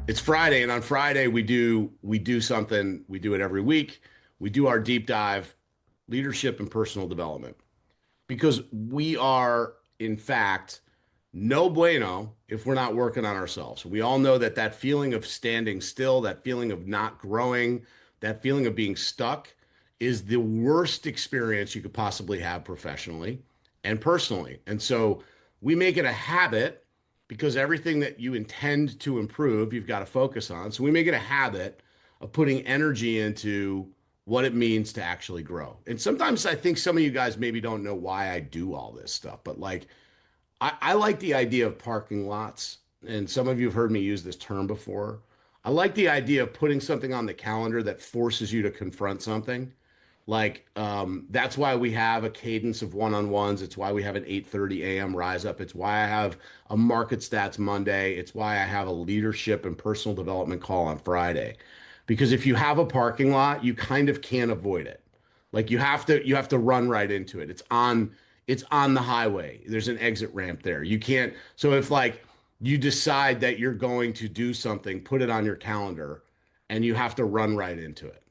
It's Friday, and on Friday we do something. We do it every week. We do our deep dive, leadership and personal development, because we are, in fact, no bueno if we're not working on ourselves. We all know that that feeling of standing still, that feeling of not growing, that feeling of being stuck is the worst experience you could possibly have professionally and personally. And so we make it a habit because everything that you intend to improve, you've got to focus on. So we make it a habit of putting energy into what it means to actually grow. And sometimes I think some of you guys maybe don't know why I do all this stuff, but like I like the idea of parking lots, and some of you have heard me use this term before. I like the idea of putting something on the calendar that forces you to confront something. Like that's why we have a cadence of one-on-ones. It's why we have an 8:30 a.m. rise up. It's why I have a market stats Monday. It's why I have a leadership and personal development call on Friday. Because if you have a parking lot, you kind of can't avoid it. Like you have to run right into it. It's on the highway. There's an exit ramp there. You can't. So if like you decide that you're going to do something, put it on your calendar and you have to run right into it.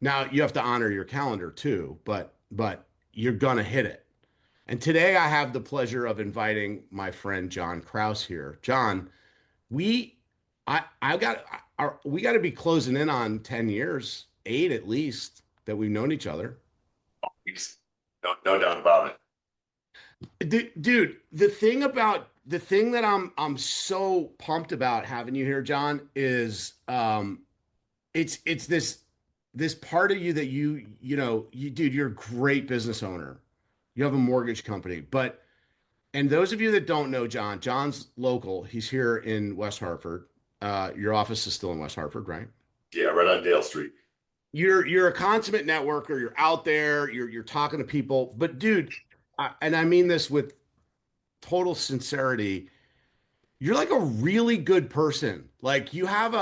Now you have to honor your calendar too, but you're gonna hit it. And today I have the pleasure of inviting my friend John Krause here. John, we I got we got to be closing in on 10 years, 8 at least that we've known each other. No doubt about it. Dude, the thing that I'm so pumped about having you here, John, is it's this part of you that dude, you're a great business owner. You have a mortgage company, but and those of you that don't know John, John's local. He's here in West Hartford. Your office is still in West Hartford, right? Yeah, right on Dale Street. You're a consummate networker. You're out there. You're talking to people. But dude, and I mean this with total sincerity, you're like a really good person. Like you have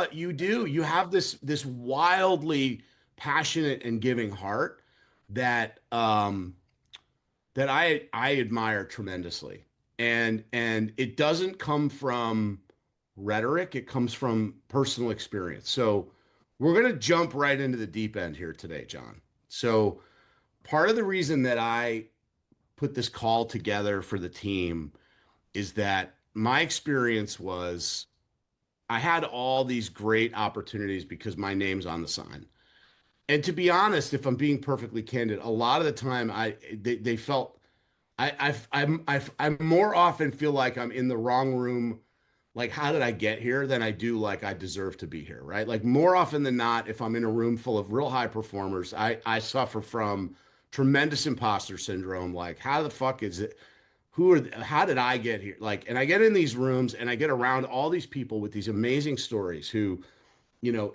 this wildly passionate and giving heart that that I admire tremendously. And it doesn't come from rhetoric, it comes from personal experience. So we're going to jump right into the deep end here today, John. So part of the reason that I put this call together for the team is that my experience was I had all these great opportunities because my name's on the sign. And to be honest, if I'm being perfectly candid, a lot of the time they felt I more often feel like I'm in the wrong room. Like, how did I get here? Than I do like I deserve to be here, right? Like more often than not, if I'm in a room full of real high performers, I suffer from tremendous imposter syndrome. Like, how the fuck is it? How did I get here? Like, and I get in these rooms and I get around all these people with these amazing stories who,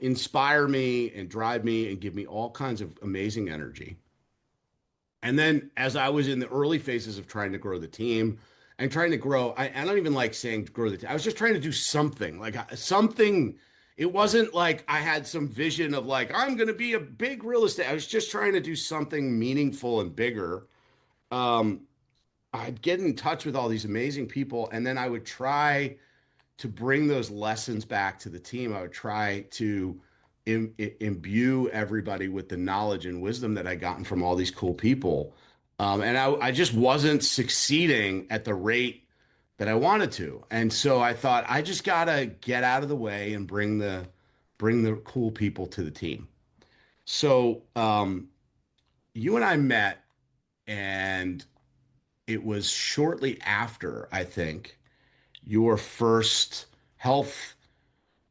inspire me and drive me and give me all kinds of amazing energy. And then as I was in the early phases of trying to grow the team and trying to grow, I don't even like saying grow the team. I was just trying to do something like something. It wasn't like I had some vision of like, I'm going to be a big real estate. I was just trying to do something meaningful and bigger. Um, I'd get in touch with all these amazing people, and then I would try to bring those lessons back to the team. I would try to imbue everybody with the knowledge and wisdom that I gotten from all these cool people. And I just wasn't succeeding at the rate that I wanted to. And so I thought I just gotta get out of the way and bring the cool people to the team. So you and I met, and it was shortly after, I think, your first health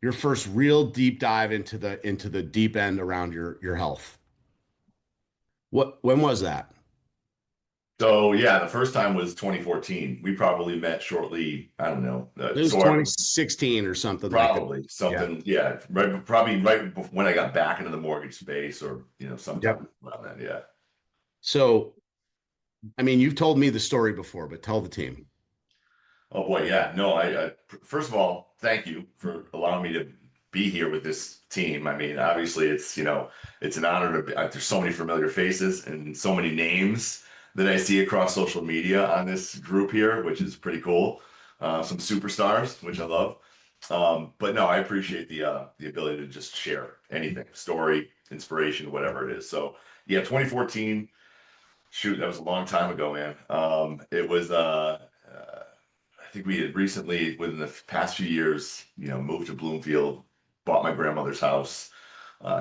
your first real deep dive into the deep end around your health. When was that? So yeah, the first time was 2014. We probably met shortly. I don't know. It was 2016 or something like that. Probably Yeah. something. Yeah, probably when I got back into the mortgage space, or Yep. sometime around then. Yeah. So, I mean, you've told me the story before, but tell the team. Oh boy, yeah. No, I first of all, thank you for allowing me to be here with this team. I mean, obviously, it's an honor to be. There's so many familiar faces and so many names that I see across social media on this group here, which is pretty cool. Some superstars, which I love. But no, I appreciate the ability to just share anything, story, inspiration, whatever it is. So yeah, 2014. Shoot, that was a long time ago, man. It was I think we had recently, within the past few years, moved to Bloomfield, bought my grandmother's house,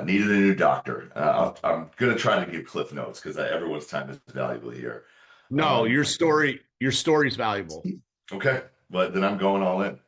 needed a new doctor. I'm gonna try to give cliff notes because everyone's time is valuable here. No, Um, your story's valuable. okay, but then I'm going all in.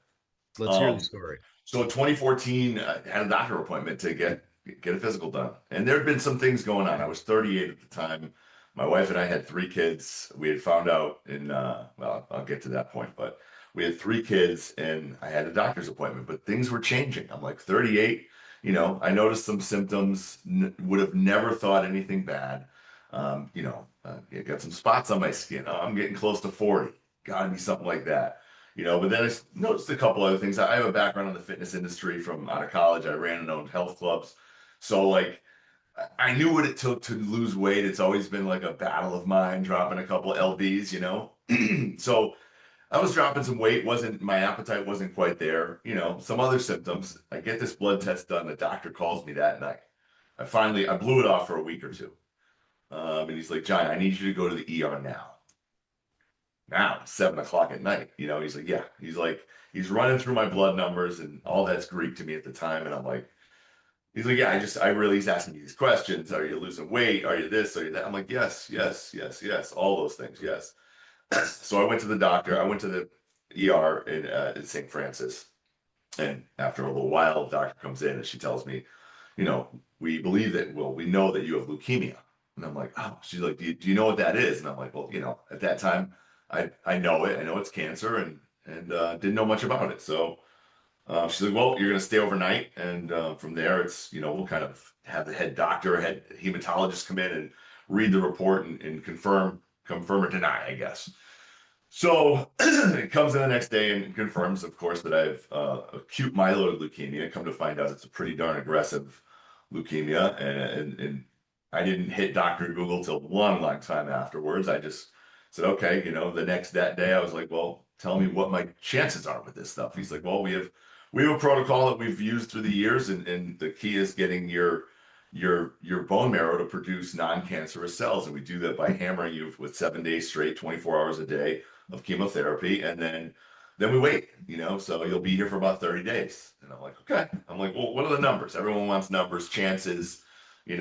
Let's hear the Um, story. so in 2014, I had a doctor appointment to get a physical done, and there had been some things going on. I was 38 at the time. My wife and I had three kids. We had found out well, I'll get to that point, but we had three kids, and I had a doctor's appointment, but things were changing. I'm like 38. I noticed some symptoms. Would have never thought anything bad. I got some spots on my skin. Oh, I'm getting close to 40. Got to be something like that. But then I noticed a couple other things. I have a background in the fitness industry from out of college. I ran and owned health clubs. So like I knew what it took to lose weight. It's always been like a battle of mine, dropping a couple lbs. So I was dropping some weight. Wasn't My appetite wasn't quite there. Some other symptoms. I get this blood test done. The doctor calls me that night. I blew it off for a week or two. And he's like, John, I need you to go to the ER now, 7 o'clock at night. He's like, yeah. He's running through my blood numbers and all that's Greek to me at the time. And I'm like, he's like, yeah, he's asking me these questions. Are you losing weight? Are you this? Are you that? I'm like, yes, yes, yes, yes. All those things. Yes. So I went to the doctor. I went to the ER in St. Francis. And after a little while, the doctor comes in and she tells me, we know that you have leukemia. And I'm like, oh, she's like, do you know what that is? And I'm like, well, at that time, I know it. I know it's cancer and didn't know much about it. So she's like, well, you're going to stay overnight. And from there, we'll kind of have the head hematologist come in and read the report and confirm or deny, I guess. So it comes in the next day and confirms, of course, that I have acute myeloid leukemia. Come to find out, it's a pretty darn aggressive leukemia, and I didn't hit Doctor Google till long, long time afterwards. I just said, okay, that day I was like, well, tell me what my chances are with this stuff. He's like, well, we have a protocol that we've used through the years, and the key is getting your bone marrow to produce non-cancerous cells, and we do that by hammering you with 7 days straight, 24 hours a day of chemotherapy, and then we wait, so you'll be here for about 30 days. And I'm like, okay. I'm like, well, what are the numbers? Everyone wants numbers, chances,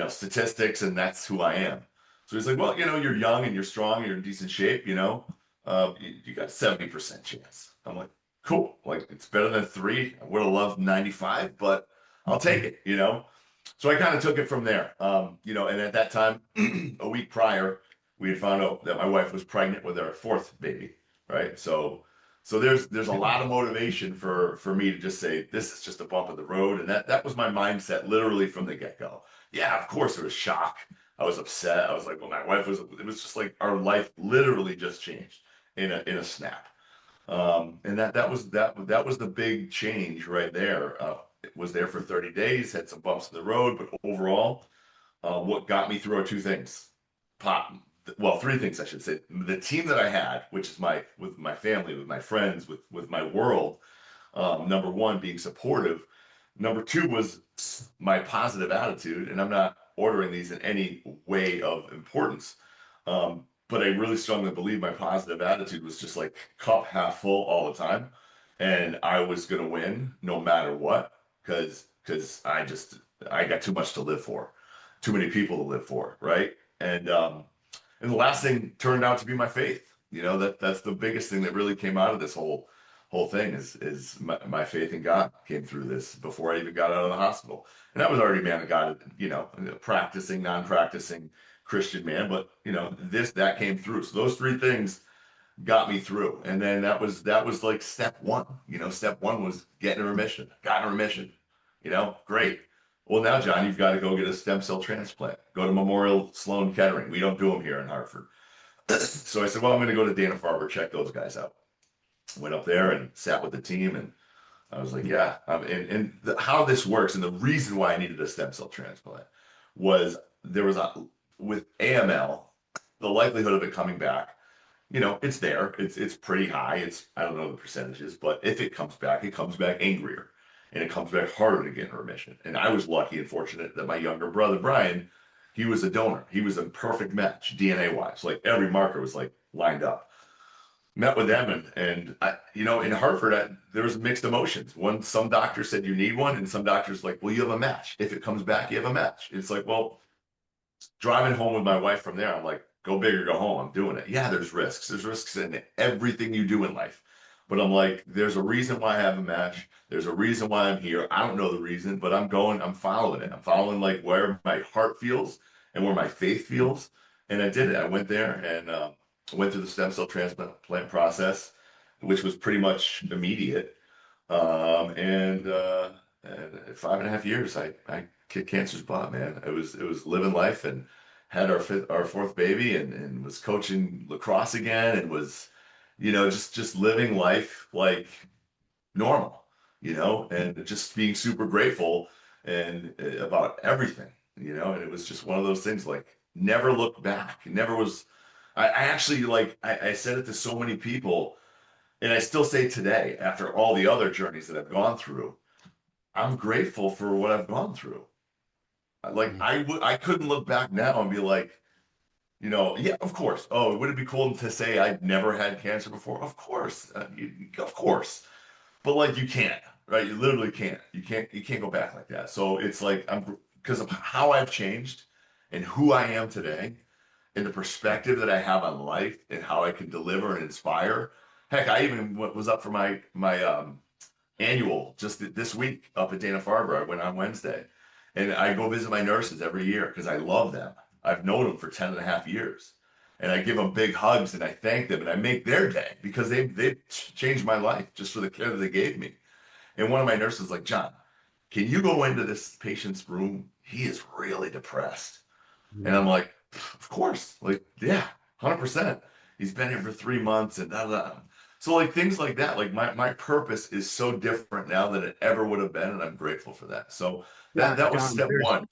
statistics, and that's who I am. So he's like, well, you're young and you're strong, you're in decent shape, you got a 70% chance. I'm like, cool. Like, it's better than 3. I would have loved 95, but I'll take it. So I kind of took it from there. And at that time, a week prior, we had found out that my wife was pregnant with our fourth baby, right? So there's a lot of motivation for me to just say this is just a bump in the road, and that was my mindset literally from the get-go. Yeah, of course it was shock. I was upset. I was like, well, my wife was. It was just like our life literally just changed in a snap. And that was the big change right there. It was there for 30 days, had some bumps in the road, but overall, what got me through are two things. Pop, well, three things I should say. The team that I had, which is with my family, with my friends, with my world. Number one, being supportive. Number two was my positive attitude, and I'm not ordering these in any way of importance. But I really strongly believe my positive attitude was just like cup half full all the time, and I was gonna win no matter what, because I got too much to live for, too many people to live for, right? And the last thing turned out to be my faith. That's the biggest thing that really came out of this whole thing is my faith in God came through this before I even got out of the hospital. And I was already a man of God, practicing, non-practicing Christian man, but that came through. So those three things got me through. And then that was like step one. Step one was getting a remission. Got in remission. Great. Well, now, John, you've got to go get a stem cell transplant. Go to Memorial Sloan Kettering. We don't do them here in Hartford. So I said, well, I'm going to go to Dana-Farber, check those guys out. Went up there and sat with the team, and I was like, yeah. How this works, and the reason why I needed a stem cell transplant was with AML, the likelihood of it coming back it's there. It's pretty high. I don't know the percentages, but if it comes back angrier, and it comes back harder to get in remission. And I was lucky and fortunate that my younger brother Brian, he was a donor. He was a perfect match DNA wise. Like every marker was like lined up. Met with them, and in Hartford there was mixed emotions. Some doctors said you need one, and some doctors like, well, you have a match. If it comes back, you have a match. It's like, well, driving home with my wife from there, I'm like, go big or go home. I'm doing it. Yeah, there's risks. There's risks in everything you do in life. But I'm like, there's a reason why I have a match. There's a reason why I'm here. I don't know the reason, but I'm following it. I'm following like where my heart feels and where my faith feels. And I did it. I went there and went through the stem cell transplant process, which was pretty much immediate. And 5.5 years, I kicked cancer's butt, man. It was living life and had our fourth baby and was coaching lacrosse again and was, just living life like normal, and just being super grateful and about everything, and it was just one of those things like never look back. Never was. I actually like I said it to so many people, and I still say today after all the other journeys that I've gone through. I'm grateful for what I've gone through. Like Mm. I couldn't look back now and be like, yeah, of course. Oh, would it be cool to say I'd never had cancer before? Of course, of course. But like you can't, right? You literally can't. You can't go back like that. So it's like because of how I've changed and who I am today and the perspective that I have on life and how I can deliver and inspire. Heck, I even was up for my annual just this week up at Dana-Farber. I went on Wednesday. And I go visit my nurses every year because I love them. I've known them for 10 and a half years. And I give them big hugs and I thank them and I make their day because they've changed my life just for the care that they gave me. And one of my nurses is like, John, can you go into this patient's room? He is really depressed. And I'm Mm. like, of course. Like, yeah, 100%. He's been here for 3 months and da da. So like things like that, like my purpose is so different now than it ever would have been, and I'm grateful for that. So that was John, step one.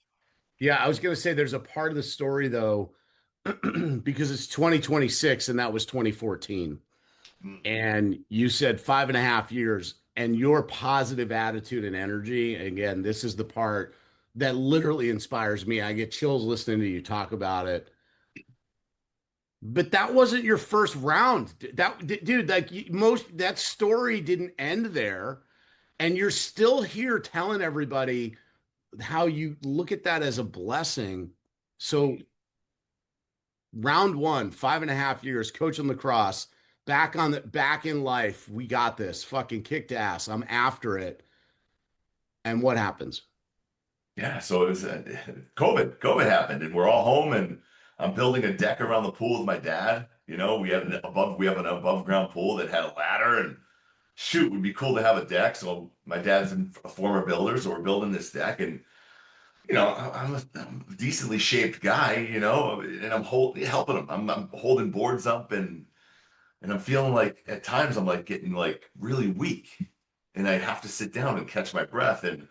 yeah, I was going to say there's a part of the story though, because it's 2026 and that was 2014. Mhm. And you said 5.5 years, and your positive attitude and energy. Again, this is the part that literally inspires me. I get chills listening to you talk about it. But that wasn't your first round. Dude, like most that story didn't end there. And you're still here telling everybody how you look at that as a blessing. So round one, 5.5 years coaching lacrosse, back in life. We got this. Fucking kicked ass. I'm after it. And what happens? Yeah, so it was COVID. COVID happened, and we're all home, and I'm building a deck around the pool with my dad. We have an above ground pool that had a ladder, and shoot, it would be cool to have a deck. So my dad's a former builder, so we're building this deck, and I'm a decently shaped guy, and helping him. I'm holding boards up, and I'm feeling like at times I'm like getting like really weak, and I have to sit down and catch my breath, and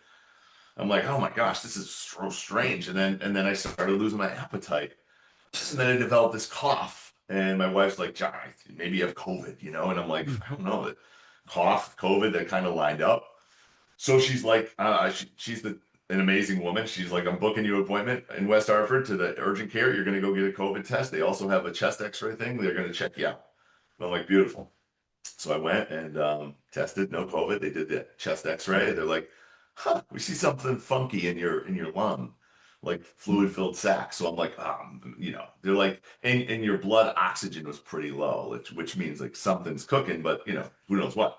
I'm like, oh my gosh, this is so strange. And then I started losing my appetite. And then I developed this cough. And my wife's like, John, maybe you have COVID, And I'm like, I don't know. The cough, COVID, that kind of lined up. So she's like, she's an amazing woman. She's like, I'm booking you an appointment in West Hartford to the urgent care. You're going to go get a COVID test. They also have a chest x-ray thing. They're going to check you out. And I'm like, beautiful. So I went and tested, no COVID. They did the chest X-ray. They're like, "Huh, we see something funky in your lung, like fluid-filled sac." So I'm like, they're like, and your blood oxygen was pretty low, which means like something's cooking, but who knows what.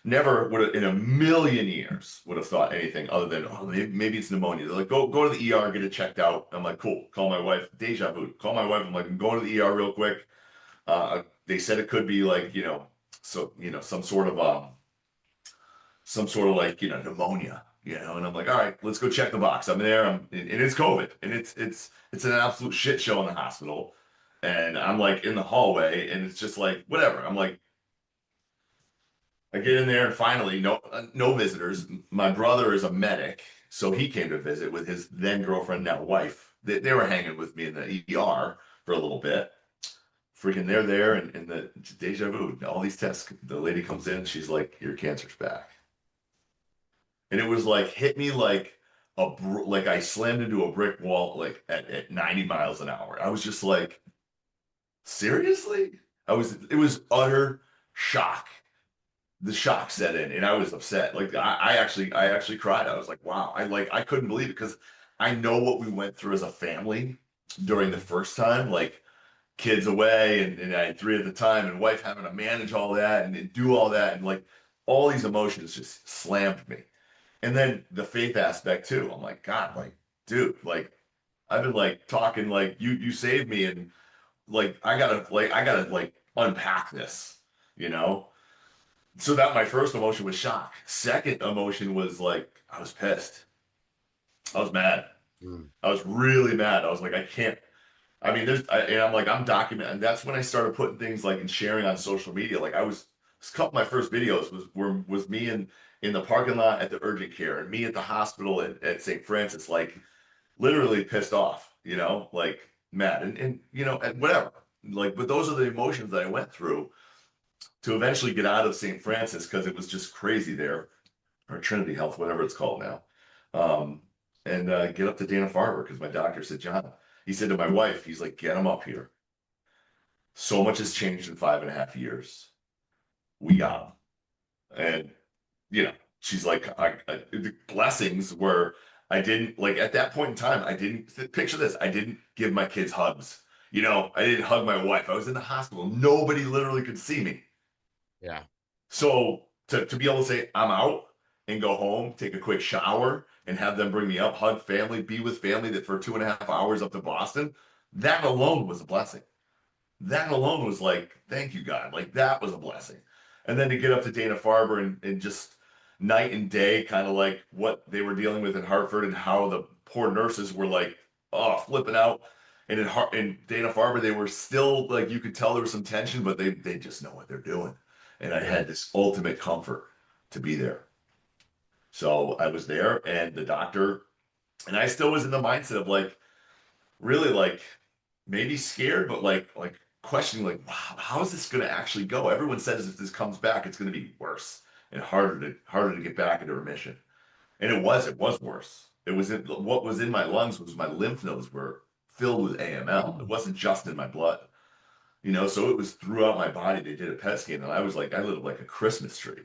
Never would have in a million years would have thought anything other than, oh, maybe it's pneumonia. They're like, go to the ER, get it checked out. I'm like, cool. Call my wife. Deja vu. Call my wife. I'm like, I'm going to the ER real quick. They said it could be like, so some sort of like pneumonia, and I'm like, all right, let's go check the box. I'm there, and it's COVID, and it's an absolute shit show in the hospital, and I'm like in the hallway, and it's just like whatever. I'm like, I get in there, and finally, no visitors. My brother is a medic, so he came to visit with his then girlfriend, now wife. They were hanging with me in the ER for a little bit. freaking they're there, and the deja vu, all these tests. The lady comes in, she's like, "Your cancer's back," and it was like hit me like like I slammed into a brick wall like at 90 miles an hour. I was just like, seriously? It was utter shock. The shock set in and I was upset. Like I actually cried. I was like, wow. I couldn't believe it because I know what we went through as a family during the first time, like kids away and I had three at the time and wife having to manage all that and do all that and like all these emotions just slammed me. And then the faith aspect too. I'm like, God, like, dude, like I've been like talking like you saved me and like I gotta like unpack this, you know? So that my first emotion was shock. Second emotion was like I was pissed. I was mad. Mm. I was really mad. I was like, I can't. I mean, and I'm like, I'm documenting. And that's when I started putting things like and sharing on social media. Like I was, a couple of my first videos was me in the parking lot at the urgent care and me at the hospital at St. Francis, like literally pissed off, like mad and and whatever. Like, but those are the emotions that I went through to eventually get out of St. Francis because it was just crazy there, or Trinity Health, whatever it's called now. Um, and get up to Dana-Farber because my doctor said, John, he said to my wife, he's like, get him up here. So much has changed in 5.5 years. We got him. And, she's like, the blessings were, I didn't, like, at that point in time, I didn't, picture this, I didn't give my kids hugs. I didn't hug my wife. I was in the hospital. Nobody literally could see me. Yeah. So to be able to say, I'm out and go home, take a quick shower, and have them bring me up, hug family, be with family that for 2.5 hours up to Boston, that alone was a blessing. That alone was like, thank you, God. Like that was a blessing. And then to get up to Dana-Farber and just night and day, kind of like what they were dealing with in Hartford and how the poor nurses were like, oh, flipping out. And in Dana-Farber, they were still like, you could tell there was some tension, but they just know what they're doing. And I Yeah. had this ultimate comfort to be there. So I was there and the doctor, and I still was in the mindset of like, really like maybe scared, but like questioning like, wow, how is this going to actually go? Everyone says if this comes back, it's going to be worse and harder to get back into remission. And it was worse. What was in my lungs was my lymph nodes were filled with AML. It wasn't just in my blood, so it was throughout my body. They did a PET scan and I was like, I lived like a Christmas tree,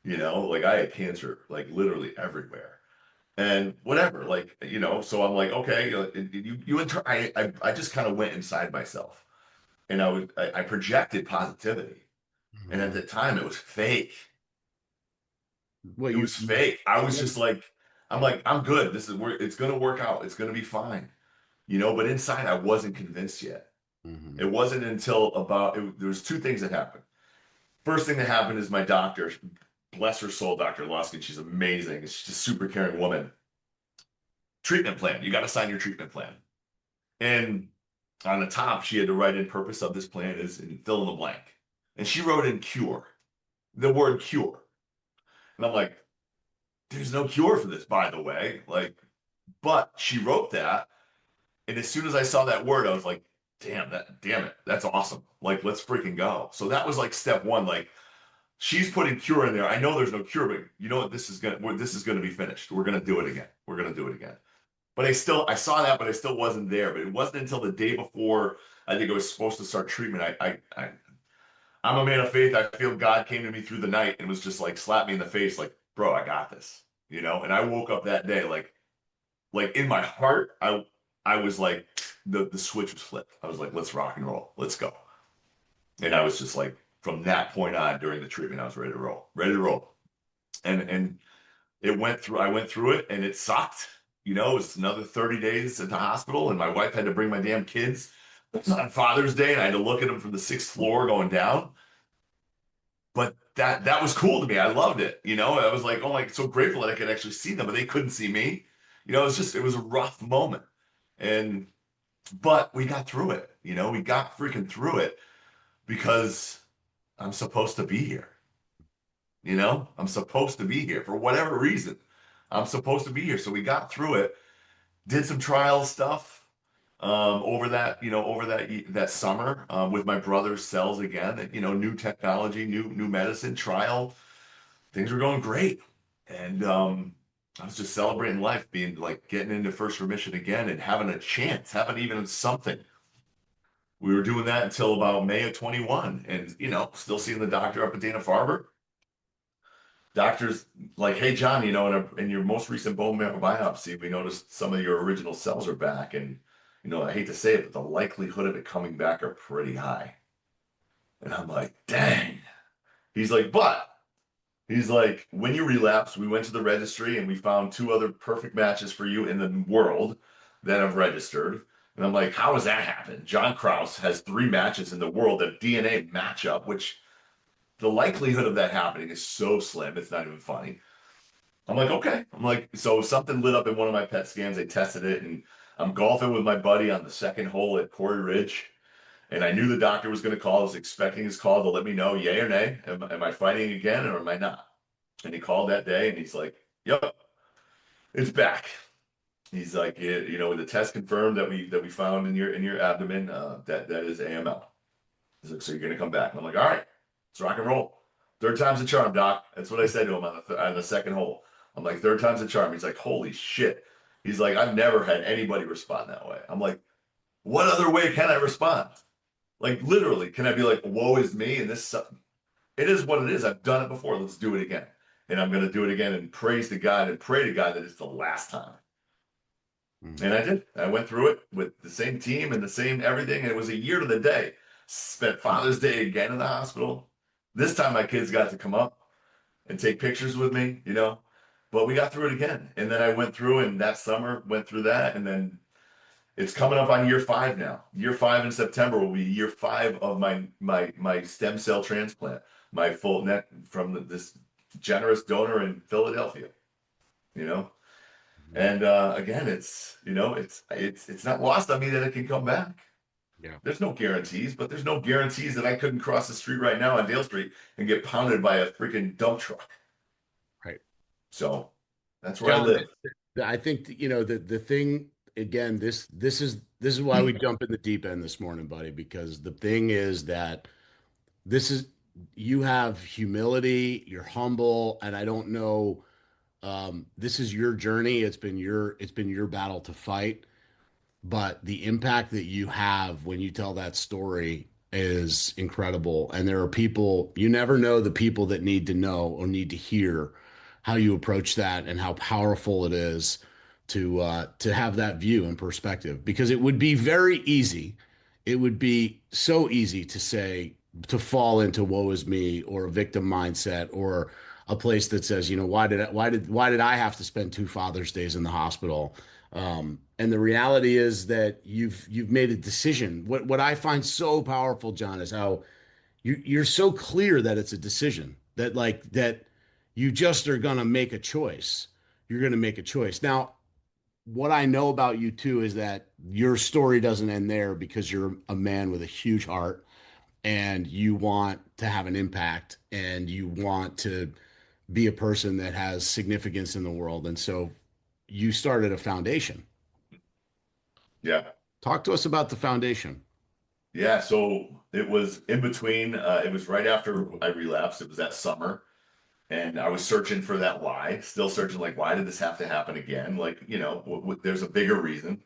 like I had cancer like literally everywhere and whatever, like so I'm like, okay, I just kind of went inside myself and I projected positivity, and at Mhm. the time it was fake. Well, It was fake. I was just like, I'm yeah. like, I'm good. This is where it's gonna work out. It's gonna be fine, but inside I wasn't convinced yet. Hmm. It wasn't until there was two things that happened. First thing that happened is my doctor, bless her soul, Dr. Luskin, she's amazing, she's a super caring woman. Treatment plan, you got to sign your treatment plan. And on the top, she had to write in purpose of this plan is and fill in the blank. And she wrote in cure, the word cure. And I'm like, there's no cure for this, by the way. Like, but she wrote that. And as soon as I saw that word, I was like, damn it, that's awesome. Like, let's freaking go. So that was like step one. Like, she's putting cure in there. I know there's no cure, but you know what? This is gonna be finished. We're gonna do it again. We're gonna do it again. But I saw that, but I still wasn't there. But it wasn't until the day before I think I was supposed to start treatment. I'm a man of faith. I feel God came to me through the night and was just like slapped me in the face, like, bro, I got this, And I woke up that day, like in my heart, I was like, the switch was flipped. I was like, let's rock and roll, let's go. And I was just like, from that point on during the treatment, I was ready to roll, ready to roll. And I went through it and it sucked. It was another 30 days at the hospital and my wife had to bring my damn kids on Father's Day and I had to look at them from the sixth floor going down. But that was cool to me. I loved it. I was like, oh my, so grateful that I could actually see them, but they couldn't see me. It was a rough moment. And but we got through it. We got freaking through it because I'm supposed to be here. I'm supposed to be here for whatever reason. I'm supposed to be here. So we got through it, did some trial stuff, over that summer with my brother's cells again. New technology, new medicine trial. Things were going great, and I was just celebrating life, being like getting into first remission again and having a chance, having even something. We were doing that until about May of 21, and still seeing the doctor up at Dana-Farber. Doctor's like, "Hey, John, in your most recent bone marrow biopsy, we noticed some of your original cells are back, and I hate to say it, but the likelihood of it coming back are pretty high." And I'm like, "Dang." He's like, "But." He's like, "When you relapse, we went to the registry and we found two other perfect matches for you in the world that have registered." And I'm like, "How does that happen?" John Krause has three matches in the world that DNA match up, which the likelihood of that happening is so slim, it's not even funny. I'm like, "Okay." I'm like, so something lit up in one of my PET scans. They tested it, and I'm golfing with my buddy on the second hole at Quarry Ridge. And I knew the doctor was going to call. I was expecting his call to let me know, yay or nay. Am I fighting again or am I not? And he called that day and he's like, "Yep, it's back." He's like, the test confirmed that we found in your abdomen, that is AML. He's like, "So you're gonna come back?" And I'm like, "All right, let's rock and roll. Third time's a charm, doc." That's what I said to him on the second hole. I'm like, "Third time's a charm." He's like, "Holy shit." He's like, "I've never had anybody respond that way." I'm like, "What other way can I respond? Like literally, can I be like, woe is me?" And it is what it is. I've done it before. Let's do it again. And I'm going to do it again and praise to God and pray to God that it's the last time. Mm. And I did. I went through it with the same team and the same everything. And it was a year to the day. Spent Father's Day again in the hospital. This time my kids got to come up and take pictures with me. But we got through it again. And then I went through, and that summer went through that. And then it's coming up on year 5 now. Year 5 in September will be year 5 of my stem cell transplant, my full net from this generous donor in Philadelphia. You know, Mhm. and again, it's not lost on me that it can come back. Yeah. There's no guarantees, but there's no guarantees that I couldn't cross the street right now on Dale Street and get pounded by a freaking dump truck. Right. So that's where I John, live. I think the thing again, this is why we jump in the deep end this morning, buddy, because the thing is that this is you have humility, you're humble, and I don't know, this is your journey. It's been your battle to fight. But the impact that you have when you tell that story is incredible. And there are people, you never know the people that need to know or need to hear how you approach that and how powerful it is to have that view and perspective. Because it would be very easy. It would be so easy to say, to fall into woe is me or a victim mindset or a place that says, why did I have to spend two Father's Days in the hospital? And the reality is that you've made a decision. What I find so powerful, John, is how you're so clear that it's a decision that you just are gonna make a choice. You're gonna make a choice. Now, what I know about you too is that your story doesn't end there because you're a man with a huge heart and you want to have an impact and you want to be a person that has significance in the world. And so you started a foundation. Yeah. Talk to us about the foundation. Yeah, so it was in between. It was right after I relapsed. It was that summer, and I was searching for that why. Still searching, like, why did this have to happen again? Like, there's a bigger reason.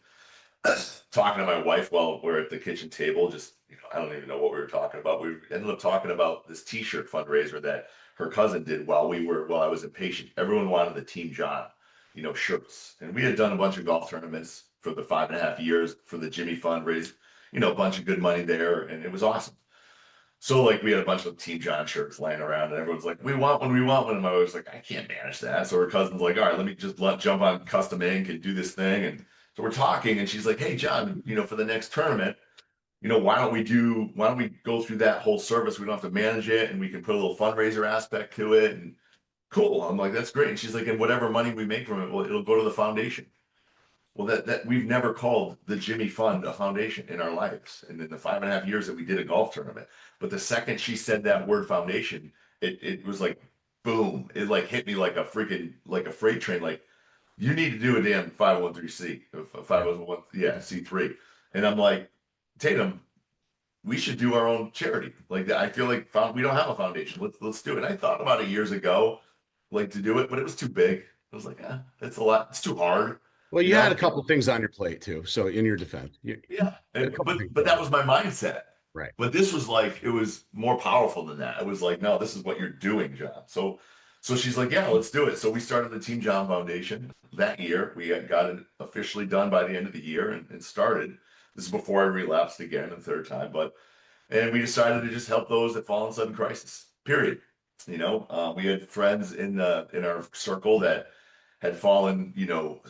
Talking to my wife while we're at the kitchen table, just I don't even know what we were talking about. We ended up talking about this T-shirt fundraiser that her cousin did while I was impatient. Everyone wanted the Team John, shirts, and we had done a bunch of golf tournaments for the 5.5 years for the Jimmy Fund, raised a bunch of good money there, and it was awesome. So like we had a bunch of Team John shirts laying around, and everyone's like, "We want one, we want one." And my wife's like, "I can't manage that." So her cousin's like, "All right, let me just jump on Custom Ink and do this thing." And so we're talking, and she's like, "Hey, John, for the next tournament, why don't we go through that whole service? We don't have to manage it, and we can put a little fundraiser aspect to it." And cool. I'm like, "That's great." And she's like, "And whatever money we make from it, well, it'll go to the foundation." Well, that we've never called the Jimmy Fund a foundation in our lives, and in the 5.5 years that we did a golf tournament. But the second she said that word foundation, it was like boom. It like hit me like a freight train. Like you need to do a damn 501c, Yeah. 501, yeah, C3. And I'm like, Tatum, we should do our own charity. Like I feel like we don't have a foundation. Let's do it. And I thought about it years ago, like to do it, but it was too big. I was like, it's a lot. It's too hard, Well, you you had a know? couple things on your plate too. So in your defense, Yeah. a couple things But going that on. was my mindset. Right. But this was like it was more powerful than that. It was like, no, this is what you're doing, John. So she's like, yeah, let's do it. So we started the Team John Foundation that year. We got it officially done by the end of the year and started. This is before I relapsed again the third time, but and we decided to just help those that fall in sudden crisis. Period. We had friends in our circle that had fallen,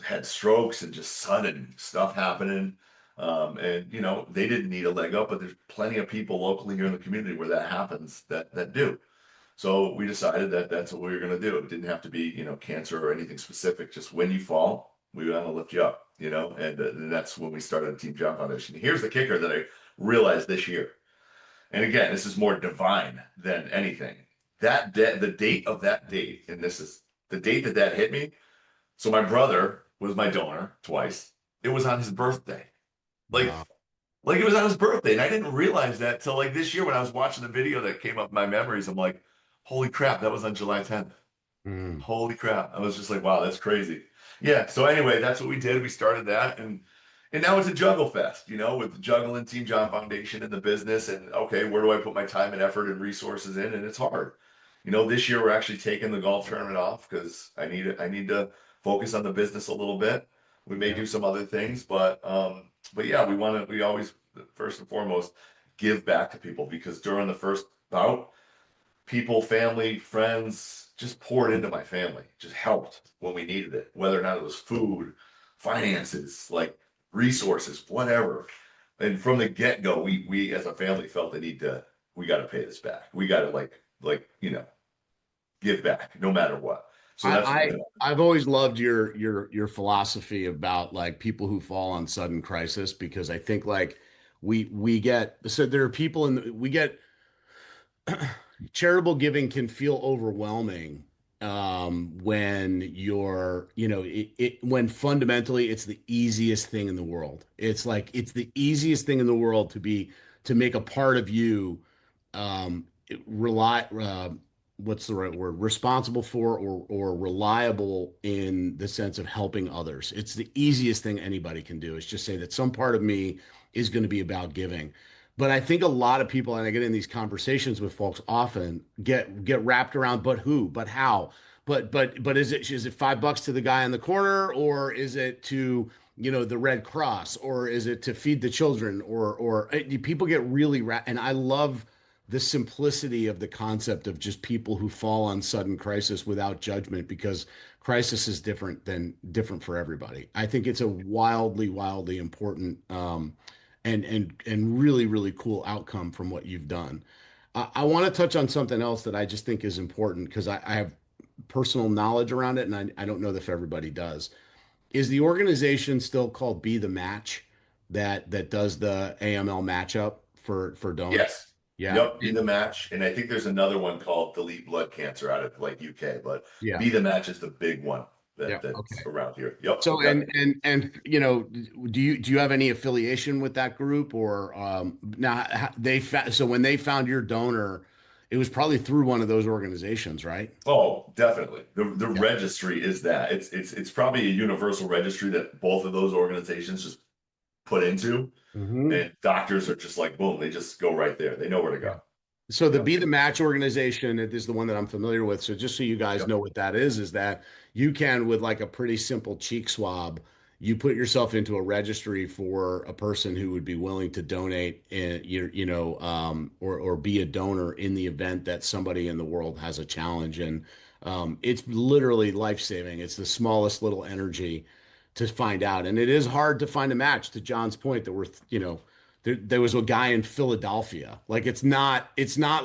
had strokes and just sudden stuff happening. And they didn't need a leg up, but there's plenty of people locally here in the community where that happens that do. So we decided that that's what we were going to do. It didn't have to be, cancer or anything specific. Just when you fall, we want to lift you up, and that's when we started the Team John Foundation. Here's the kicker that I realized this year. And again, this is more divine than anything. The date of that date, and this is the date that hit me. So my brother was my donor twice. It was on his birthday. Like, Wow. like it was on his birthday. And I didn't realize that till like this year when I was watching the video that came up in my memories. I'm like, holy crap, that was on July 10th. Mm. Holy crap. I was just like, wow, that's crazy. Yeah. So anyway, that's what we did. We started that and now it's a juggle fest, with the juggling Team John Foundation and the business and okay, where do I put my time and effort and resources in? And it's hard. This year we're actually taking the golf tournament off because I need to focus on the business a little bit. We may Yeah. do some other things, but yeah, we always first and foremost give back to people because during the first bout, people, family, friends just poured into my family, just helped when we needed it, whether or not it was food, finances, like resources, whatever. And from the get go, we as a family felt the need to we got to pay this back. We got to give back no matter what. So I, that's what we I did. I've always loved your philosophy about like people who fall on sudden crisis because I think like we get so there are people we get charitable giving can feel overwhelming when when fundamentally it's the easiest thing in the world. It's like it's the easiest thing in the world to make a part of you rely what's the right word, responsible for or reliable in the sense of helping others. It's the easiest thing anybody can do is just say that some part of me is going to be about giving. But I think a lot of people, and I get in these conversations with folks often, get wrapped around, but who, but how, but is it $5 to the guy in the corner, or is it to the Red Cross, or is it to feed the children, people get really and I love the simplicity of the concept of just people who fall on sudden crisis without judgment because crisis is different for everybody. I think it's a wildly important and really cool outcome from what you've done. I want to touch on something else that I just think is important because I have personal knowledge around it, and I don't know if everybody does. Is the organization still called Be the Match that does the AML matchup for donors? Yes. Yeah, Yep. Be the match. And I think there's another one called Delete Blood Cancer out of like UK, but yeah, Be the Match is the big one yeah. that's Okay. around here. Yep. So Yep. do you have any affiliation with that group or now so when they found your donor, it was probably through one of those organizations, right? Oh, definitely. The Yeah. registry is that. It's probably a universal registry that both of those organizations just put into. Hmm. And doctors are just like, boom, they just go right there. They know where to Yeah. go. So the Yep. Be the Match organization it is the one that I'm familiar with. So just so you guys Yep. know what that is that you can, with like a pretty simple cheek swab, you put yourself into a registry for a person who would be willing to donate, or be a donor in the event that somebody in the world has a challenge. And it's literally life-saving. It's the smallest little energy to find out, and it is hard to find a match. To John's point, that there was a guy in Philadelphia. Like it's not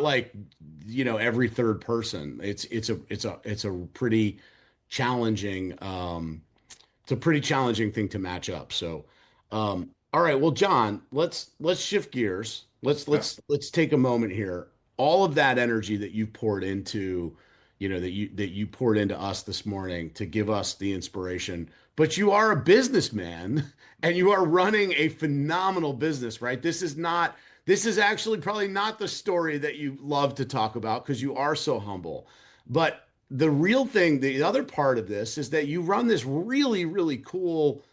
like every third person. It's a pretty challenging it's a pretty challenging thing to match up. So all right, well, John, let's shift gears. Let's Yeah. let's let's take a moment here. All of that energy that you've poured into that you poured into us this morning to give us the inspiration. But you are a businessman and you are running a phenomenal business, right? This is actually probably not the story that you love to talk about because you are so humble. But the real thing, the other part of this is that you run this really, really cool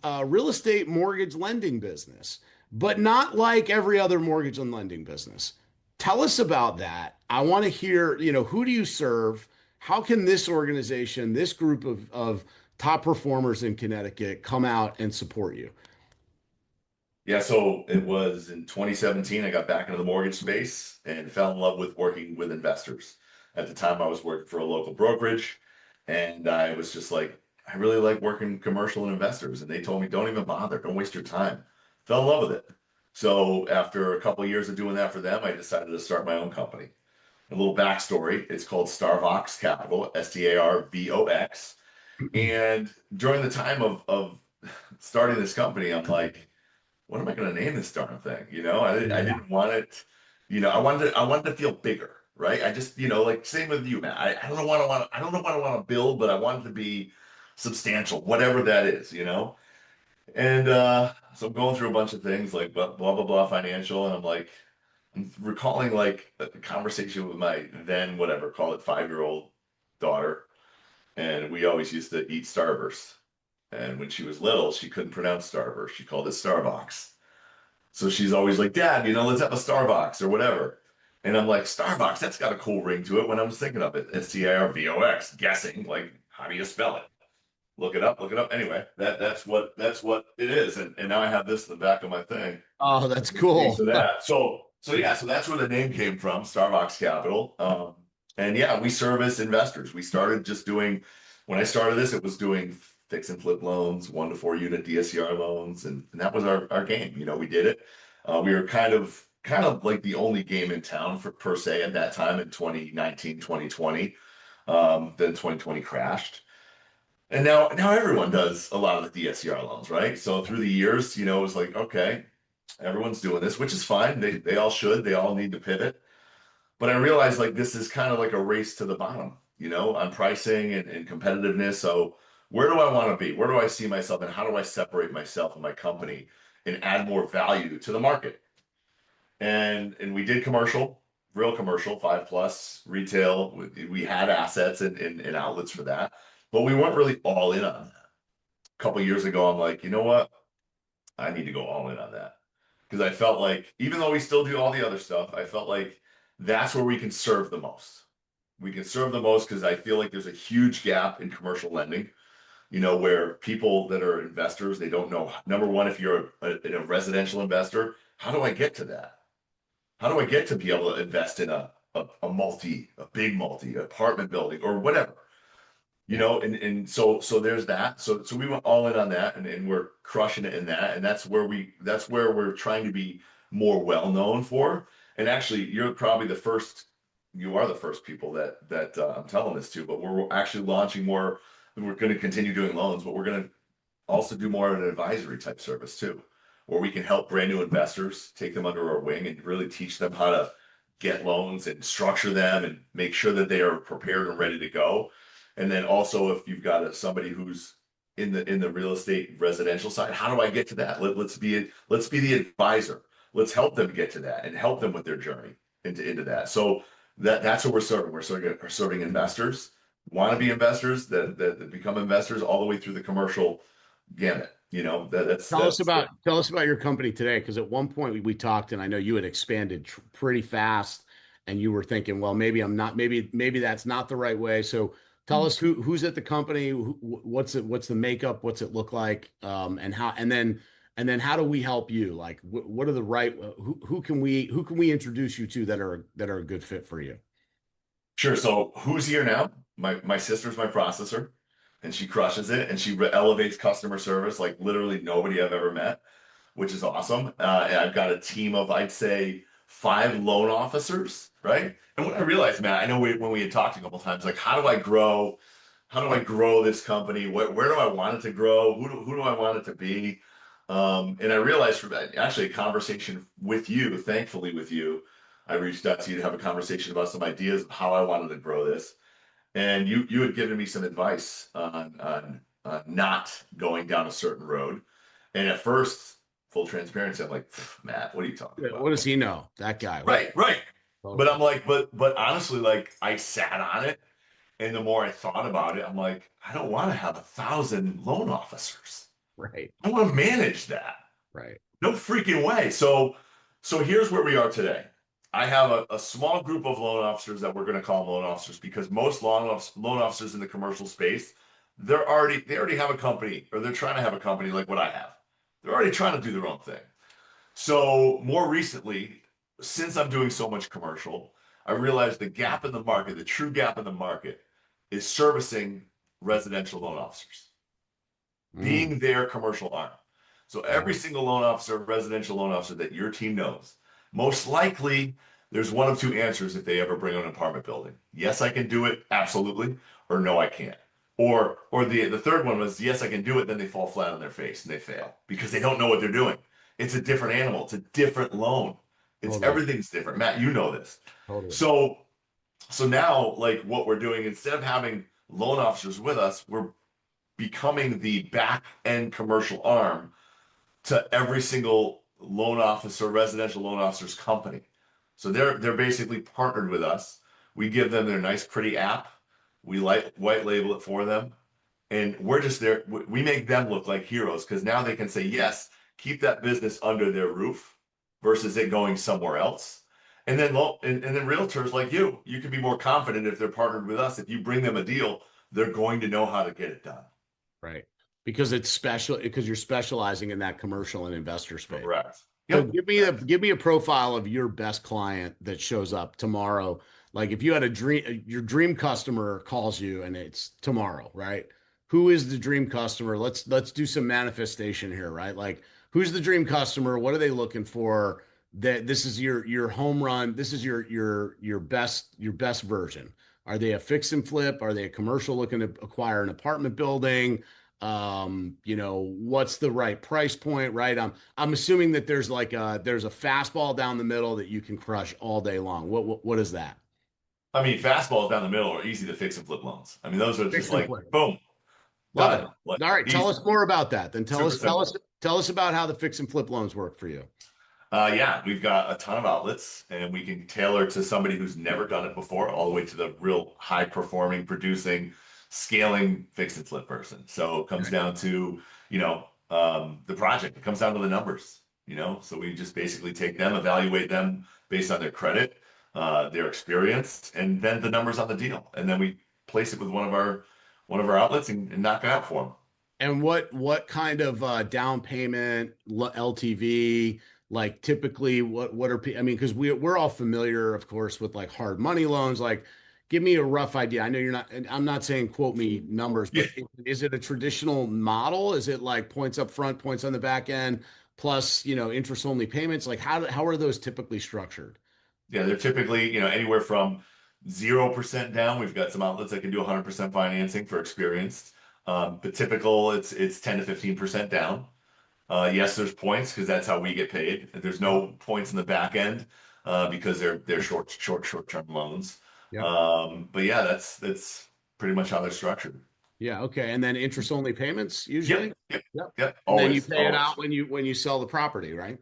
real estate mortgage lending business, but not like every other mortgage and lending business. Tell us about that. I want to hear, who do you serve? How can this organization, this group of top performers in Connecticut come out and support you? Yeah, so it was in 2017, I got back into the mortgage space and fell in love with working with investors. At the time, I was working for a local brokerage, and I was just like, I really like working commercial and investors. And they told me, don't even bother, don't waste your time. Fell in love with it. So after a couple of years of doing that for them, I decided to start my own company. A little backstory, it's called Starvox Capital, Starvox. And during the time of starting this company, I'm like, what am I going to name this darn thing? I Yeah. didn't want it. I wanted to feel bigger, right? I just, like same with you, Matt. I don't know what I don't know what I want to build, but I want it to be substantial, whatever that is. And so I'm going through a bunch of things like blah blah blah financial, and I'm recalling like a conversation with my then whatever call it 5-year-old daughter, and we always used to eat Starburst. And when she was little, she couldn't pronounce Starburst. She called it Starbucks. So she's always like, Dad, let's have a Starbucks or whatever. And I'm like, Starbucks, that's got a cool ring to it when I was thinking of it. Starvox, guessing, like, how do you spell it? Look it up. Anyway, that's what it is. And now I have this in the back of my thing. Oh, that's Case cool. of that. So yeah, so that's where the name came from, Starvox Capital. And yeah, we service investors. We started just doing when I started this, it was doing fix and flip loans, 1 to 4 unit DSCR loans, and that was our game. We did it. We were kind of like the only game in town for per se at that time in 2019, 2020. Then 2020 crashed. And now everyone does a lot of the DSCR loans, right? So through the years, it was like, okay, everyone's doing this, which is fine. They all should. They all need to pivot. But I realized like this is kind of like a race to the bottom, on pricing and competitiveness. So where do I want to be? Where do I see myself, and how do I separate myself and my company and add more value to the market? And we did commercial, real commercial, 5+ retail. We had assets and outlets for that, but we weren't really all in on that. A couple years ago, I'm like, you know what? I need to go all in on that because I felt like even though we still do all the other stuff, I felt like that's where we can serve the most. We can serve the most because I feel like there's a huge gap in commercial lending, where people that are investors, they don't know. Number one, if you're a residential investor, how do I get to that? How do I get to be able to invest in a big multi apartment building or whatever? Yeah. And so there's that. So we went all in on that, and we're crushing it in that. And that's where we're trying to be more well known for. And actually, you are the first people that I'm telling this to, but we're actually launching more. We're going to continue doing loans, but we're going to also do more of an advisory type service too, where we can help brand new investors, take them under our wing and really teach them how to get loans and structure them and make sure that they are prepared and ready to go. And then also if you've got somebody who's in the real estate residential side, how do I get to that? Let's be the advisor. Let's help them get to that and help them with their journey into that. So that's what we're serving. We're serving investors, want to be investors that become investors all the way through the commercial gamut. Tell us about your company today, because at one point we talked, and I know you had expanded pretty fast, and you were thinking, well, maybe that's not the right way. So tell us who's at the company, what's the makeup, what's it look like, and then how do we help you? Like, what are the right who can we introduce you to that are a good fit for you? Sure. So who's here now? My sister's my processor, and she crushes it, and she elevates customer service like literally nobody I've ever met, which is awesome. And I've got a team of I'd say 5 loan officers, right? And what I realized, Matt, I know when we had talked a couple times, like how do I grow? How do I grow this company? Where do I want it to grow? Who do I want it to be? And I realized from actually a conversation with you, thankfully with you, I reached out to you to have a conversation about some ideas of how I wanted to grow this. and you had given me some advice on not going down a certain road. And at first, full transparency, I'm like, Matt, what are you talking Yeah, what about? does he know? That guy. What? Right, right. But Totally. I'm like, but honestly, like I sat on it, and the more I thought about it, I'm like, I don't want to have 1,000 loan officers. Right. I want to manage that. Right. No freaking way. So here's where we are today. I have a small group of loan officers that we're going to call loan officers because most loan officers in the commercial space, they already have a company or they're trying to have a company like what I have. They're already trying to do their own thing. So more recently, since I'm doing so much commercial, I realized the gap in the market, the true gap in the market, is servicing residential loan officers, Mm, being their commercial arm. So every yeah. single loan officer, residential loan officer that your team knows, most likely there's one of two answers if they ever bring on an apartment building. Yes, I can do it, absolutely, or no, I can't. Or the third one was yes, I can do it, then they fall flat on their face and they fail because they don't know what they're doing. It's a different animal, it's a different loan. It's Totally. everything's different. Matt, you know this. Totally. So so now like what we're doing instead of having loan officers with us, we're becoming the back end commercial arm to every single loan officer, residential loan officer's company. So they're basically partnered with us. We give them their nice, pretty app. We white label it for them, and we're just there. We make them look like heroes because now they can say yes, keep that business under their roof versus it going somewhere else. And then realtors like you can be more confident if they're partnered with us. If you bring them a deal, they're going to know how to get it done. Right. Because it's special because you're specializing in that commercial and investor space. Correct. So Yep. give me a profile of your best client that shows up tomorrow. Like if you had a dream, your dream customer calls you and it's tomorrow, right? Who is the dream customer? Let's do some manifestation here, right? Like who's the dream customer? What are they looking for? That this is your home run. This is your best version. Are they a fix and flip? Are they a commercial looking to acquire an apartment building? What's the right price point, right? I'm assuming that there's a fastball down the middle that you can crush all day long. What is that? I mean, fastballs down the middle are easy to fix and flip loans. I mean, those are just Fix and like flip. boom, Love it. done, like All right, tell easy, us more about that. Then tell super us tell simple. us tell us about how the fix and flip loans work for you. Yeah, we've got a ton of outlets, and we can tailor to somebody who's never done it before, all the way to the real high performing, producing, scaling fix and flip person. So it comes Okay. down to, the project. It comes down to the numbers, So we just basically take them, evaluate them based on their credit, their experience, and then the numbers on the deal, and then we place it with one of our outlets and knock it out for them. And what kind of down payment, LTV, like typically what are I mean, because we're all familiar, of course, with like hard money loans. Like, give me a rough idea. I know you're not, and I'm not saying quote me numbers, Yeah, but is it a traditional model? Is it like points up front, points on the back end, plus interest only payments? Like how are those typically structured? Yeah, they're typically, anywhere from 0% down. We've got some outlets that can do 100% financing for experienced. But typical, it's 10 to 15% down. Yes, there's points because that's how we get paid. There's Yep. no points in the back end because they're short-term loans. Yep. But yeah, that's pretty much how they're structured. Yeah. Okay. And then interest only payments Yep, usually. yep, Yep. yep. And then you Always, pay it always. out when you sell the property, right?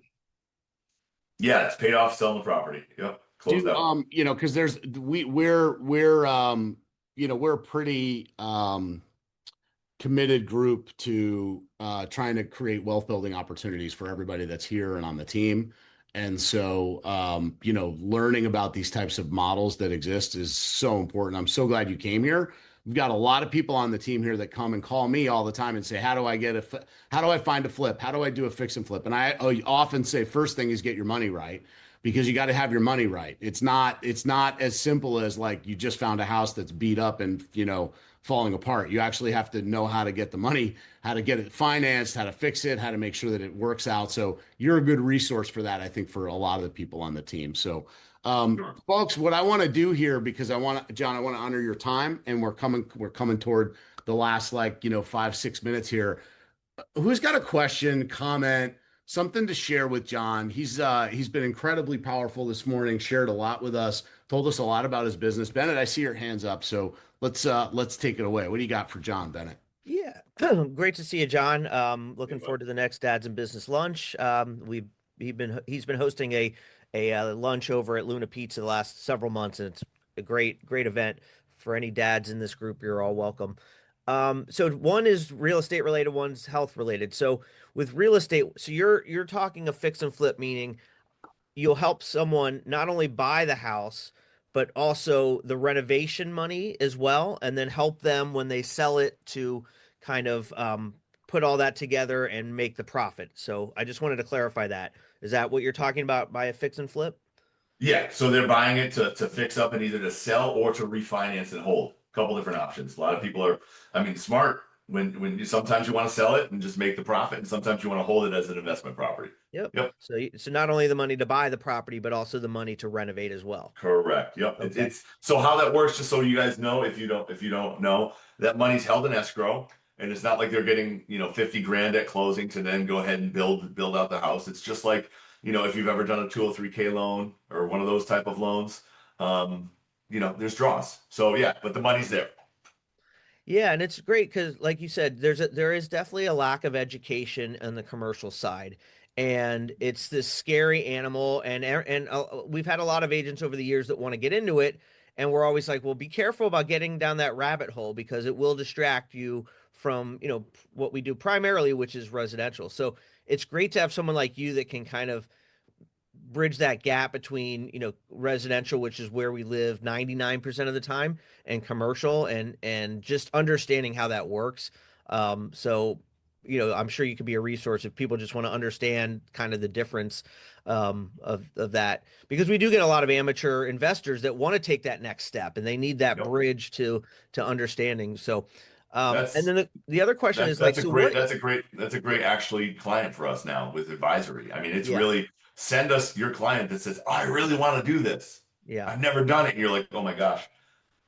Yeah, it's paid off selling the property. Yep, closed Do out. because there's we're a pretty committed group to trying to create wealth building opportunities for everybody that's here and on the team. And so, learning about these types of models that exist is so important. I'm so glad you came here. We've got a lot of people on the team here that come and call me all the time and say, how do I find a flip? How do I do a fix and flip? And I often say, first thing is get your money right because you got to have your money right. It's not as simple as like you just found a house that's beat up and, falling apart. You actually have to know how to get the money, how to get it financed, how to fix it, how to make sure that it works out. So you're a good resource for that, I think, for a lot of the people on the team. So, Sure. folks, what I want to do here, because John, I want to honor your time, and we're coming toward the last 5, 6 minutes here. Who's got a question, comment, something to share with John. He's been incredibly powerful this morning, shared a lot with us, told us a lot about his business. Bennett, I see your hands up, so let's take it away. What do you got for John, Bennett? Yeah, great to see you, John. Hey, Looking bud. forward to the next Dads in Business lunch. He's been hosting a lunch over at Luna Pizza the last several months, and it's a great event for any dads in this group. You're all welcome. So one is real estate related, one's health related. So with real estate, so you're talking a fix and flip, meaning you'll help someone not only buy the house, but also the renovation money as well, and then help them when they sell it to kind of put all that together and make the profit. So I just wanted to clarify that. Is that what you're talking about by a fix and flip? Yeah, so they're buying it to fix up and either to sell or to refinance and hold. A couple different options. A lot of people are, I mean, smart when you sometimes you want to sell it and just make the profit, and sometimes you want to hold it as an investment property. Yep. Yep. So not only the money to buy the property, but also the money to renovate as well. Correct. Yep. Okay. It's so how that works, just so you guys know, if you don't know, that money's held in escrow, and it's not like they're getting 50 grand at closing to then go ahead and build out the house. It's just like if you've ever done a 203K loan or one of those type of loans, there's draws. So yeah, but the money's there. Yeah, and it's great because, like you said, there is definitely a lack of education on the commercial side, and it's this scary animal. And we've had a lot of agents over the years that want to get into it, and we're always like, well, be careful about getting down that rabbit hole because it will distract you from what we do primarily, which is residential. So it's great to have someone like you that can kind of bridge that gap between residential, which is where we live 99% of the time, and commercial, and just understanding how that works. So I'm sure you could be a resource if people just want to understand kind of the difference of that, because we do get a lot of amateur investors that want to take that next step and they need that Yep. bridge to understanding. So and That's then the other question That's is like, that's a so great what? that's a great actually client for us now with advisory. I mean, it's Yeah, really send us your client that says, "Oh, I really want to do this. yeah, I've never done it." And you're like, "Oh my gosh,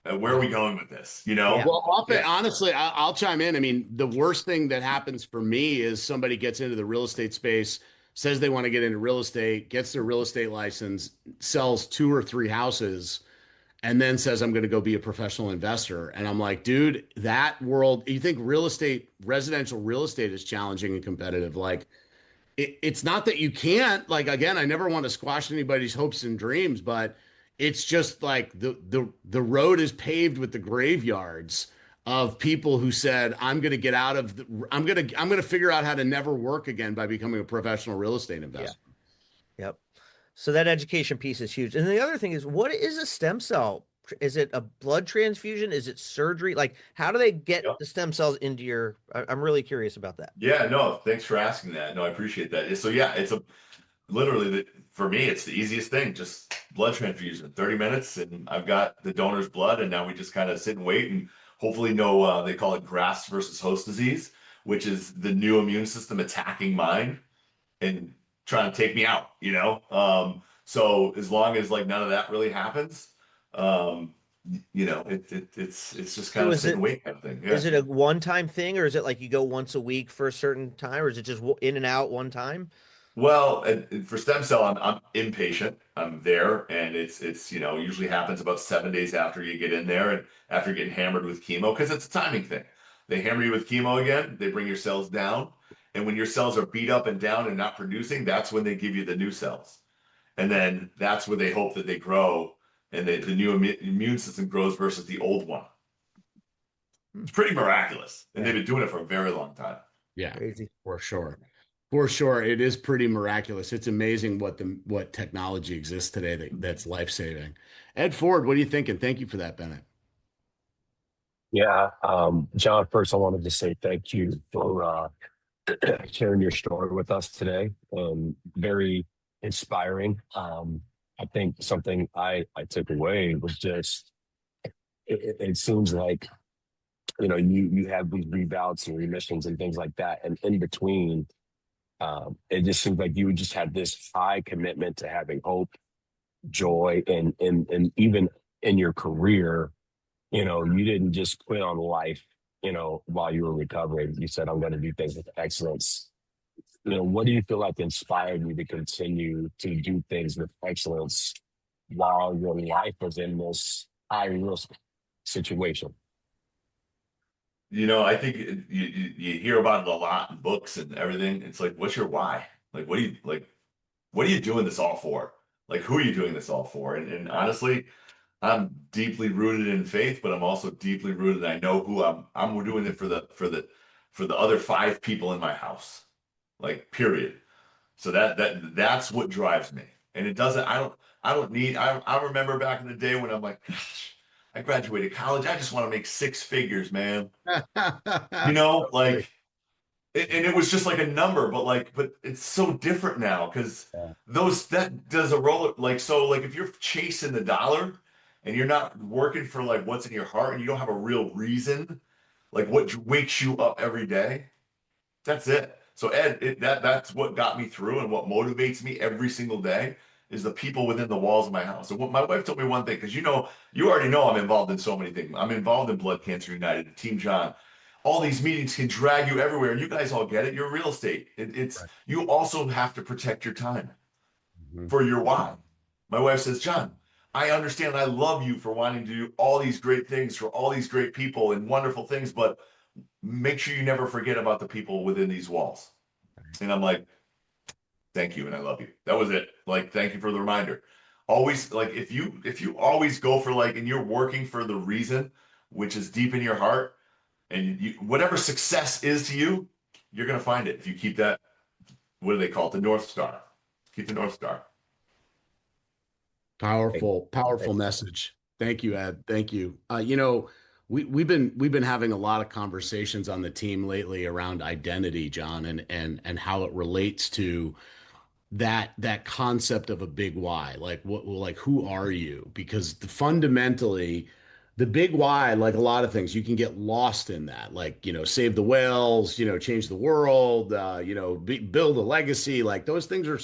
where are yeah, we going with this?" yeah, Well, often, Yeah. honestly, I'll chime in. I mean, the worst thing that happens for me is somebody gets into the real estate space, says they want to get into real estate, gets their real estate license, sells two or three houses, and then says, I'm going to go be a professional investor. And I'm like, dude, that world, you think residential real estate is challenging and competitive. Like, it's not that you can't, like, again, I never want to squash anybody's hopes and dreams, but it's just like the road is paved with the graveyards of people who said, I'm going to get out of I'm going to figure out how to never work again by becoming a professional real estate yeah. investor. Yep. So that education piece is huge. And the other thing is, what is a stem cell? Is it a blood transfusion? Is it surgery? Like, how do they get Yep. the stem cells into your? I'm really curious about that. Yeah, no, thanks for asking that. No, I appreciate that. So yeah, it's a literally for me, it's the easiest thing. Just blood transfusion, 30 minutes, and I've got the donor's blood, and now we just kind of sit and wait, and hopefully know they call it graft versus host disease, which is the new immune system attacking mine and trying to take me out, so as long as like none of that really happens, um, it's just kind So of sit and wait kind of thing. Yeah. is it a one-time thing, or is it like you go once a week for a certain time, or is it just in and out one time? Well, and for stem cell, I'm impatient. I'm there, and it's usually happens about 7 days after you get in there, and after getting hammered with chemo, because it's a timing thing. They hammer you with chemo again, they bring your cells down, and when your cells are beat up and down and not producing, that's when they give you the new cells, and then that's where they hope that they grow, and the new immune system grows versus the old one. Hmm. It's pretty miraculous, and they've Yeah, been doing it for a very long time. Yeah, crazy. for sure. For sure. It is pretty miraculous. It's amazing what technology exists today that's life-saving. Ed Ford, what are you thinking? Thank you for that, Bennett. Yeah, John, first I wanted to say thank you for sharing your story with us today. Very inspiring. I think something I took away was just it seems like you have these rebounds and remissions and things like that, and in between, it just seems like you just had this high commitment to having hope, joy, and even in your career. You didn't just quit on life, while you were recovering. You said, I'm going to do things with excellence. what do you feel like inspired you to continue to do things with excellence while your life was in this high risk situation? I think you hear about it a lot in books and everything. It's like, what's your why? Like, what are you doing this all for? Like, who are you doing this all for? And honestly, I'm deeply rooted in faith, but I'm also deeply rooted. I know who I'm doing it for the other five people in my house. Like, period. So that's what drives me. And it doesn't, I don't need, I remember back in the day when I'm like, gosh, I graduated college. I just want to make six figures, man. Totally. Like, and it was just like a number, but it's so different now because Yeah. that does a roller, like, so like if you're chasing the dollar and you're not working for like what's in your heart and you don't have a real reason, like what wakes you up every day, that's it. So Ed, that's what got me through and what motivates me every single day is the people within the walls of my house. And what my wife told me one thing, because you already know I'm involved in so many things. I'm involved in Blood Cancer United, Team John. All these meetings can drag you everywhere, and you guys all get it. You're real estate. It's Right. you also have to protect your time Mhm. for your why. My wife says, John, I understand. I love you for wanting to do all these great things for all these great people and wonderful things, but make sure you never forget about the people within these walls. And I'm like, thank you, and I love you. That was it. Like, thank you for the reminder. Always like if you always go for like and you're working for the reason which is deep in your heart, and whatever success is to you, you're gonna find it if you keep that. What do they call it? The North Star. Keep the North Star. Powerful, powerful Thank you. message. Thank you, Ed. Thank you. We've been having a lot of conversations on the team lately around identity, John, and how it relates to that concept of a big why. Like who are you? Because fundamentally, the big why, like a lot of things, you can get lost in that. Like, save the whales, change the world, build a legacy. Like those things are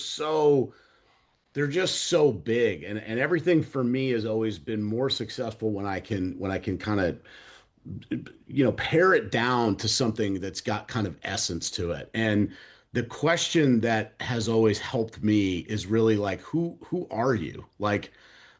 they're just so big. And everything for me has always been more successful when I can kind of pare it down to something that's got kind of essence to it. And the question that has always helped me is really like, who are you? Like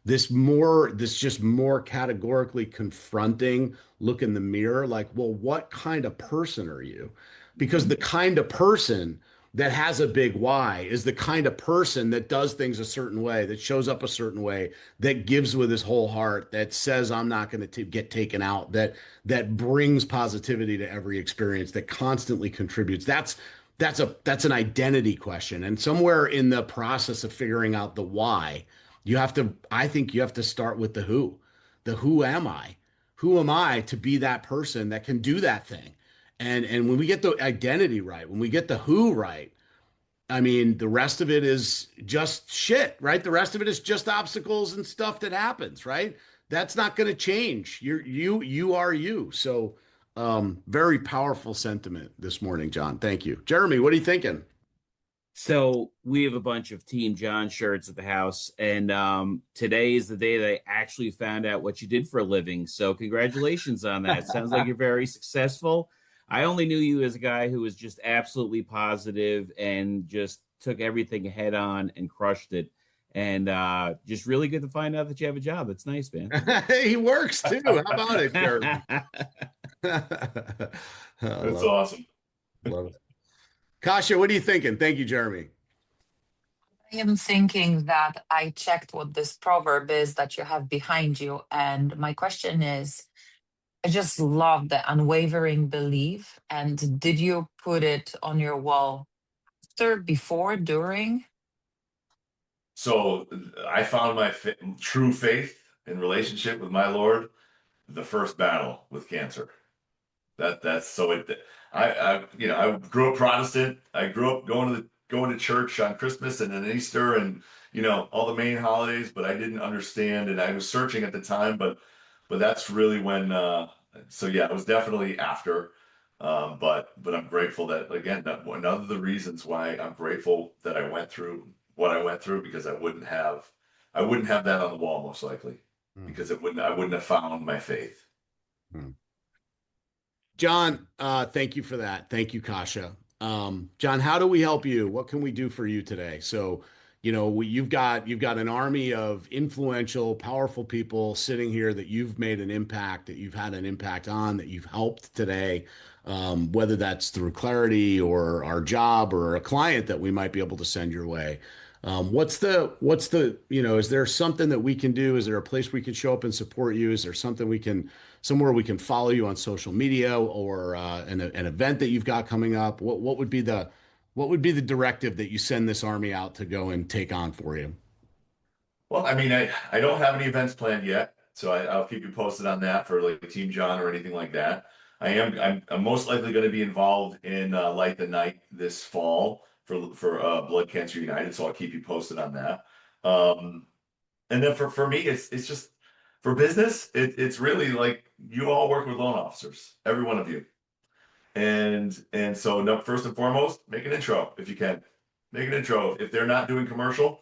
this just more categorically confronting look in the mirror, like, well, what kind of person are you? Because the kind of person that has a big why is the kind of person that does things a certain way, that shows up a certain way, that gives with his whole heart, that says I'm not going to get taken out, that brings positivity to every experience, that constantly contributes. That's an identity question. And somewhere in the process of figuring out the why, I think you have to start with the who. The who am I? Who am I to be that person that can do that thing? And when we get the identity right, when we get the who right, I mean, the rest of it is just shit, right? The rest of it is just obstacles and stuff that happens, right? That's not going to change. You are you. So, very powerful sentiment this morning, John. Thank you. Jeremy, what are you thinking? So we have a bunch of Team John shirts at the house, and today is the day that I actually found out what you did for a living. So congratulations on that. Sounds like you're very successful. I only knew you as a guy who was just absolutely positive and just took everything head on and crushed it. And just really good to find out that you have a job. It's nice, man. He works too. How about it, Jeremy? I That's love awesome. it. Love it. Kasha, what are you thinking? Thank you, Jeremy. I am thinking that I checked what this proverb is that you have behind you. And my question is, I just love the unwavering belief. And did you put it on your wall after, before, during? So I found my true faith in relationship with my Lord, the first battle with cancer. That's so it. I grew up Protestant. I grew up going to church on Christmas and then Easter and all the main holidays, but I didn't understand and I was searching at the time, but that's really when. So yeah, it was definitely after. But I'm grateful that again, one of the reasons why I'm grateful that I went through what I went through because I wouldn't have that on the wall most likely because I wouldn't have found my faith. Hmm. John, thank you for that. Thank you, Kasha. John, how do we help you? What can we do for you today? So, you've got an army of influential, powerful people sitting here that you've made an impact, that you've had an impact on, that you've helped today, whether that's through Clarity or our job or a client that we might be able to send your way. Is there something that we can do? Is there a place we can show up and support you? Is there somewhere we can follow you on social media or an event that you've got coming up? What would be the directive that you send this army out to go and take on for you? Well, I mean, I don't have any events planned yet, so I'll keep you posted on that for like Team John or anything like that. I'm most likely going to be involved in Light the Night this fall for Blood Cancer United, so I'll keep you posted on that. Um, and then for me, it's just for business. It's really like you all work with loan officers, every one of you, and so no, first and foremost, make an intro if you can. Make an intro. If they're not doing commercial,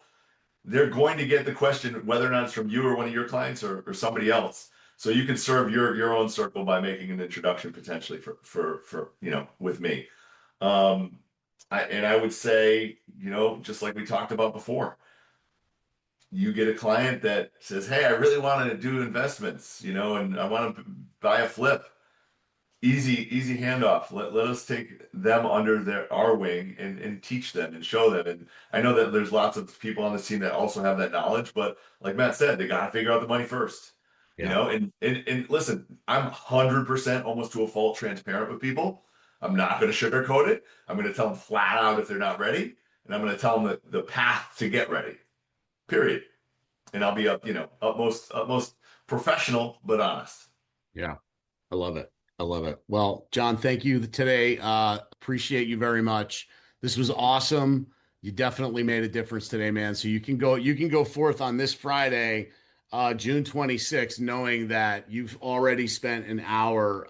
they're going to get the question whether or not it's from you or one of your clients or somebody else. So you can serve your own circle by making an introduction potentially for with me. Um, I would say, just like we talked about before, you get a client that says, "Hey, I really want to do investments, and I want to buy a flip." Easy handoff. Let us take them under our wing and teach them and show them. And I know that there's lots of people on this team that also have that knowledge, but like Matt said, they got to figure out the money first. Yeah. And listen, I'm 100% almost to a fault transparent with people. I'm not going to sugarcoat it. I'm going to tell them flat out if they're not ready, and I'm going to tell them the path to get ready. Period. And I'll be utmost professional but honest. Yeah. I love it. I love it. Well, John, thank you today. Appreciate you very much. This was awesome. You definitely made a difference today, man. So you can go forth on this Friday, June 26th, knowing that you've already spent an hour,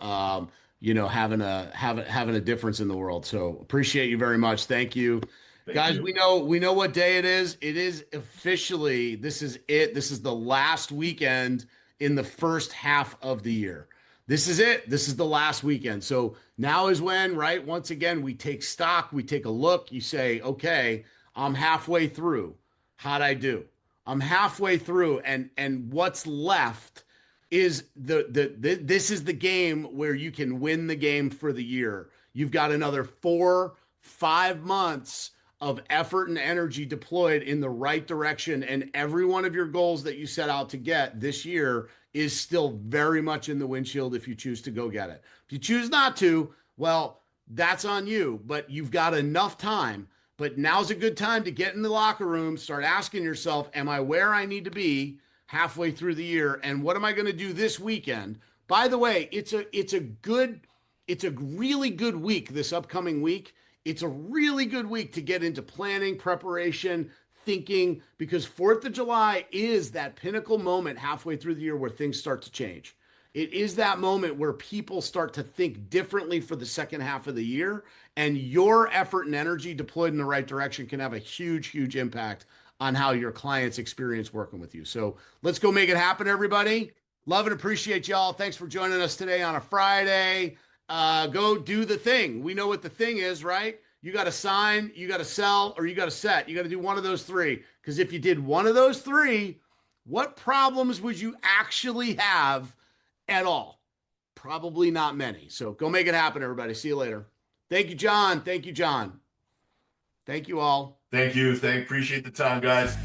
having a difference in the world. So appreciate you very much. Thank you. Thank Guys, you. we know what day it is. It is officially, this is it. This is the last weekend in the first half of the year. This is it. This is the last weekend. So now is when, right? Once again, we take stock, we take a look. You say, okay, I'm halfway through. How'd I do? I'm halfway through, and what's left is this is the game where you can win the game for the year. You've got another 4-5 months of effort and energy deployed in the right direction, and every one of your goals that you set out to get this year is still very much in the windshield if you choose to go get it. If you choose not to, well, that's on you, but you've got enough time. But now's a good time to get in the locker room, start asking yourself, am I where I need to be halfway through the year? And what am I going to do this weekend? By the way, it's a really good week this upcoming week. It's a really good week to get into planning, preparation, thinking, because 4th of July is that pinnacle moment halfway through the year where things start to change. It is that moment where people start to think differently for the second half of the year, and your effort and energy deployed in the right direction can have a huge, huge impact on how your clients experience working with you. So let's go make it happen, everybody. Love and appreciate y'all. Thanks for joining us today on a Friday. Go do the thing. We know what the thing is, right? You got to sign, you got to sell, or you got to set. You got to do one of those three. Because if you did one of those three, what problems would you actually have at all? Probably not many. So go make it happen, everybody. See you later. Thank you, John. Thank you, John. Thank you all. Thank you. Appreciate the time, guys.